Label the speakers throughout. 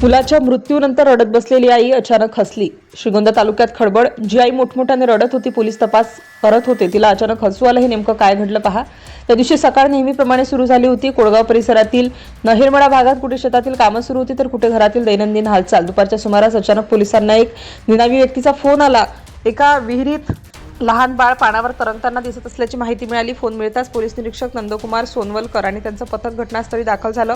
Speaker 1: मुलाच्या मृत्यूनंतर रडत बसलेली आई अचानक हसली। श्रीगोंदा तालुक्यात खळबळ। जी आई मोठमोठ्याने रडत होती, पोलीस तपास करत होते, तिला अचानक हसू आलं। हे नेमकं काय घडलं पहा। त्या दिवशी सकाळ नेहमीप्रमाणे सुरू झाली होती। कोळगाव परिसरातील नहिरमळा भागात कुठे शेतातील कामं सुरू होती, तर कुठे घरातील दैनंदिन हालचाल। दुपारच्या सुमारास अचानक पोलिसांना एक निनावी व्यक्तीचा फोन आला। एका विहिरीत लहान बाळ पाण्यावर तरंगताना दिसत असल्याची माहिती मिळाली। फोन मिळताच पोलीस निरीक्षक नंदकुमार सोनवलकर आणि त्यांचं पथक घटनास्थळी दाखल झालं।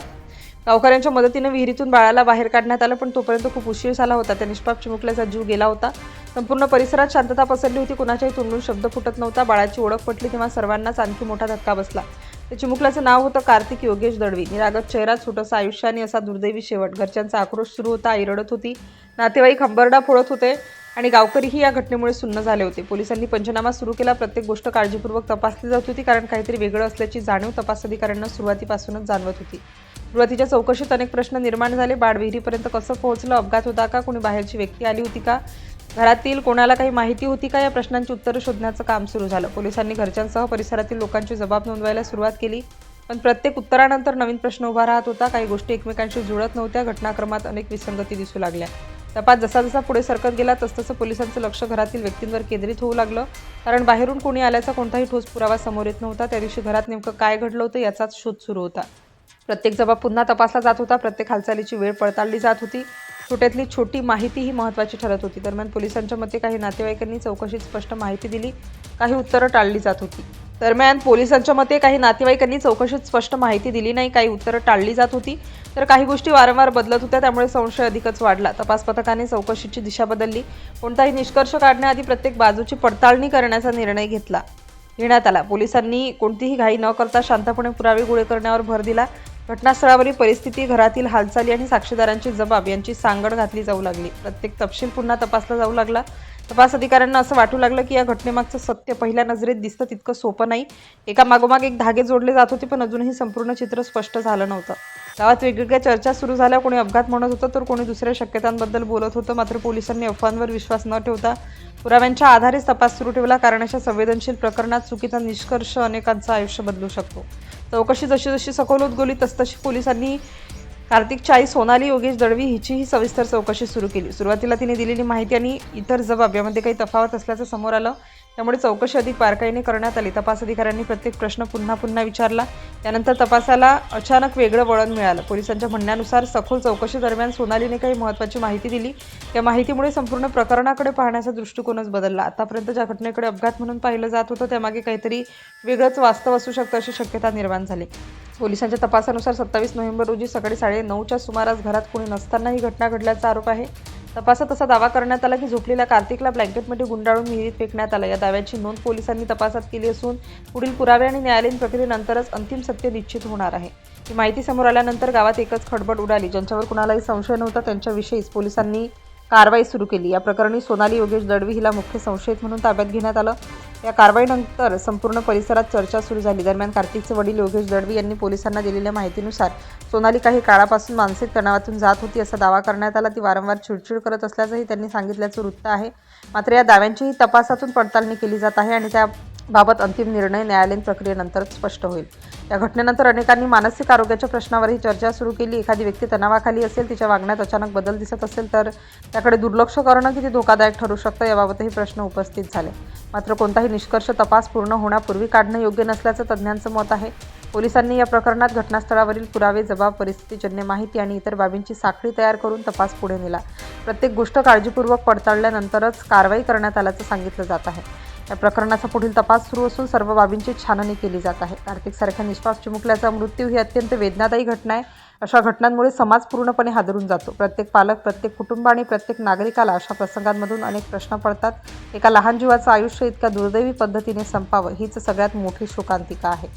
Speaker 1: गावकऱ्यांच्या मदतीने विहिरीतून बाळाला बाहेर काढण्यात आलं, पण तोपर्यंत खूप उशीर झाला होता। त्या निष्पाप चिमुकल्याचा जीव गेला होता। संपूर्ण परिसरात शांतता पसरली होती। कुणाच्याही तोंडून शब्द फुटत नव्हता। बाळाची ओळख पटली तेव्हा सर्वांनाच आणखी मोठा धक्का बसला। त्या चिमुकल्याचं नाव होतं कार्तिक योगेश दळवी। निरागस चेहरा, छोटंसं आयुष्य आणि असा दुर्दैवी शेवट। घरच्यांचा आक्रोश सुरू होता। आई रडत होती, नातेवाईक हंबरडा फोडत होते आणि गावकरीही या घटनेमुळे सुन्न झाले होते। पोलिसांनी पंचनामा सुरू केला। प्रत्येक गोष्ट काळजीपूर्वक तपासली जात होती, कारण काहीतरी वेगळं असल्याची जाणीव तपास अधिकाऱ्यांना सुरुवातीपासूनच जाणवत होती। सुरुवातीच्या चौकशीत अनेक प्रश्न निर्माण झाले। बाळ विहिरीपर्यंत कसं पोहोचलं? अपघात होता का? कोणी बाहेरची व्यक्ती आली होती का? घरातील कोणाला काही माहिती होती का? या प्रश्नांची उत्तरं शोधण्याचं काम सुरू झालं। पोलिसांनी घरच्यांसह परिसरातील लोकांची जबाब नोंदवायला सुरुवात केली, पण प्रत्येक उत्तरानंतर नवीन प्रश्न उभा राहत होता। काही गोष्टी एकमेकांशी जुळत नव्हत्या। घटनाक्रमात अनेक विसंगती दिसू लागल्या। तपास जसा पुढे सरकत गेला, तसतसं पोलिसांचं लक्ष घरातील व्यक्तींवर केंद्रित होऊ लागलं, कारण बाहेरून कोणी आल्याचा कोणताही ठोस पुरावा समोर येत नव्हता। त्या दिवशी घरात नेमकं काय घडलं होतं याचाच शोध सुरू होता। प्रत्येक जबाब पुन्हा तपासला जात होता। प्रत्येक हालचालीची वेळ पडताळली जात होती। छोट्यातली छोटी माहिती ही महत्त्वाची ठरत होती। दरम्यान पोलिसांच्या मते काही नातेवाईकांनी चौकशीत स्पष्ट माहिती दिली, काही उत्तरं टाळली जात होती। नाही, काही उत्तरं टाळली जात होती, तर काही गोष्टी वारंवार बदलत होत्या। त्यामुळे संशय अधिकच वाढला। तपास पथकाने चौकशीची दिशा बदलली। कोणताही निष्कर्ष काढण्याआधी प्रत्येक बाजूची पडताळणी करण्याचा निर्णय घेण्यात आला। पोलिसांनी कोणतीही घाई न करता शांतपणे पुरावे गोळे करण्यावर भर दिला। घटनास्थळावरील परिस्थिती, घरातील हालचाली आणि साक्षीदारांचे जबाब यांची सांगड घातली जाऊ लागली। प्रत्येक तपशील पुन्हा तपासला जाऊ लागला। तपास अधिकाऱ्यांना असं वाटू लागलं की या घटनेमागचं सत्य पहिल्या नजरेत दिसतं तितकं सोपं नाही। एका मागोमाग एक धागे जोडले जात होते, पण अजूनही संपूर्ण चित्र स्पष्ट झालं नव्हतं। गावात वेगवेगळ्या चर्चा सुरू झाल्या। कोणी अपघात म्हणत होतं, तर कोणी दुसऱ्या शक्यतांबद्दल बोलत होतं। मात्र पोलिसांनी अफवांवर विश्वास न ठेवता पुराव्यांच्या आधारेच तपास सुरू ठेवला, कारण अशा संवेदनशील प्रकरणात चुकीचा निष्कर्ष अनेकांचं आयुष्य बदलू शकतो। चौकशी जशी सखोल होत गेली, तसतशी पोलिसांनी कार्तिकची आई सोनाली योगेश दळवी हिचीही सविस्तर चौकशी सुरू केली। सुरुवातीला तिने दिलेली माहिती आणि इतर जबाब यामध्ये काही तफावत असल्याचं समोर आलं, त्यामुळे चौकशी अधिक बारकाईने करण्यात आली। तपास अधिकाऱ्यांनी प्रत्येक प्रश्न पुन्हा विचारला। त्यानंतर तपासाला अचानक वेगळं वळण मिळालं। पोलिसांच्या म्हणण्यानुसार सखोल चौकशी दरम्यान सोनालीने काही महत्त्वाची माहिती दिली। त्या माहितीमुळे संपूर्ण प्रकरणाकडे पाहण्याचा दृष्टिकोनच बदलला। आतापर्यंत ज्या घटनेकडे अपघात म्हणून पाहिलं जात होतं, त्यामागे काहीतरी वेगळंच वास्तव असू शकतं अशी शक्यता निर्माण झाली। पोलिसांच्या तपासानुसार 27 नोव्हेंबर रोजी सकाळी 9:30च्या सुमारास घरात कोणी नसताना ही घटना घडल्याचा आरोप आहे। तपासात असा दावा करण्यात आला की झोपलेल्या कार्तिकला ब्लँकेटमध्ये गुंडाळून विहिरीत फेकण्यात आलं। या दाव्याची नोंद पोलिसांनी तपासात केली असून पुढील पुरावे आणि न्यायालयीन प्रक्रियेनंतरच अंतिम सत्य निश्चित होणार आहे। ही माहिती समोर आल्यानंतर गावात एकच खळबळ उडाली। ज्यांच्यावर कुणालाही संशय नव्हता त्यांच्याविषयीच पोलिसांनी कारवाई सुरू केली। या प्रकरणी सोनाली योगेश दळवी हिला मुख्य संशयित म्हणून ताब्यात घेण्यात आलं। या कारवाईनंतर संपूर्ण परिसरात चर्चा सुरू झाली। दरम्यान कार्तिकचे वडील योगेश दळवी यांनी पोलिसांना दिलेल्या माहितीनुसार सोनाली काही काळापासून मानसिक तणावातून जात होती असा दावा करण्यात आला। ती वारंवार चिडचिड करत असल्याचंही त्यांनी सांगितल्याचं वृत्त आहे। मात्र या दाव्यांचीही तपासातून पडताळणी केली जात आहे आणि त्याबाबत अंतिम निर्णय न्यायालयीन प्रक्रियेनंतरच स्पष्ट होईल। या घटनेनंतर अनेकांनी मानसिक आरोग्याच्या प्रश्नावरही चर्चा सुरू केली। एखादी व्यक्ती तणावाखाली असेल, तिच्या वागण्यात अचानक बदल दिसत असेल, तर त्याकडे दुर्लक्ष करणं किती धोकादायक ठरू शकतं याबाबतही प्रश्न उपस्थित झाले। मात्र कोणताही निष्कर्ष तपास पूर्ण होण्यापूर्वी काढणं योग्य नसल्याचं तज्ज्ञांचं मत आहे। पोलिसांनी या प्रकरणात घटनास्थळावरील पुरावे, जबाब, परिस्थितीजन्य माहिती आणि इतर बाबींची साखळी तयार करून तपास पुढे नेला। प्रत्येक गोष्ट काळजीपूर्वक पडताळल्यानंतरच कारवाई करण्यात आल्याचं सांगितलं जात आहे। या प्रकरणाचा पुढील तपास सुरू असून सर्व बाबींची छाननी केली जात आहे। कार्तिकसारख्या निष्पाप चिमुकल्याचा मृत्यू ही अत्यंत वेदनादायी घटना आहे। अशा घटनांमुळे समाज पूर्णपणे हादरून जातो। प्रत्येक पालक, प्रत्येक कुटुंब आणि प्रत्येक नागरिकाला अशा प्रसंगांमधून अनेक प्रश्न पडतात। एका लहान जीवाचं आयुष्य इतक्या दुर्दैवी पद्धतीने संपावं हीच सगळ्यात मोठी शोकांतिका आहे।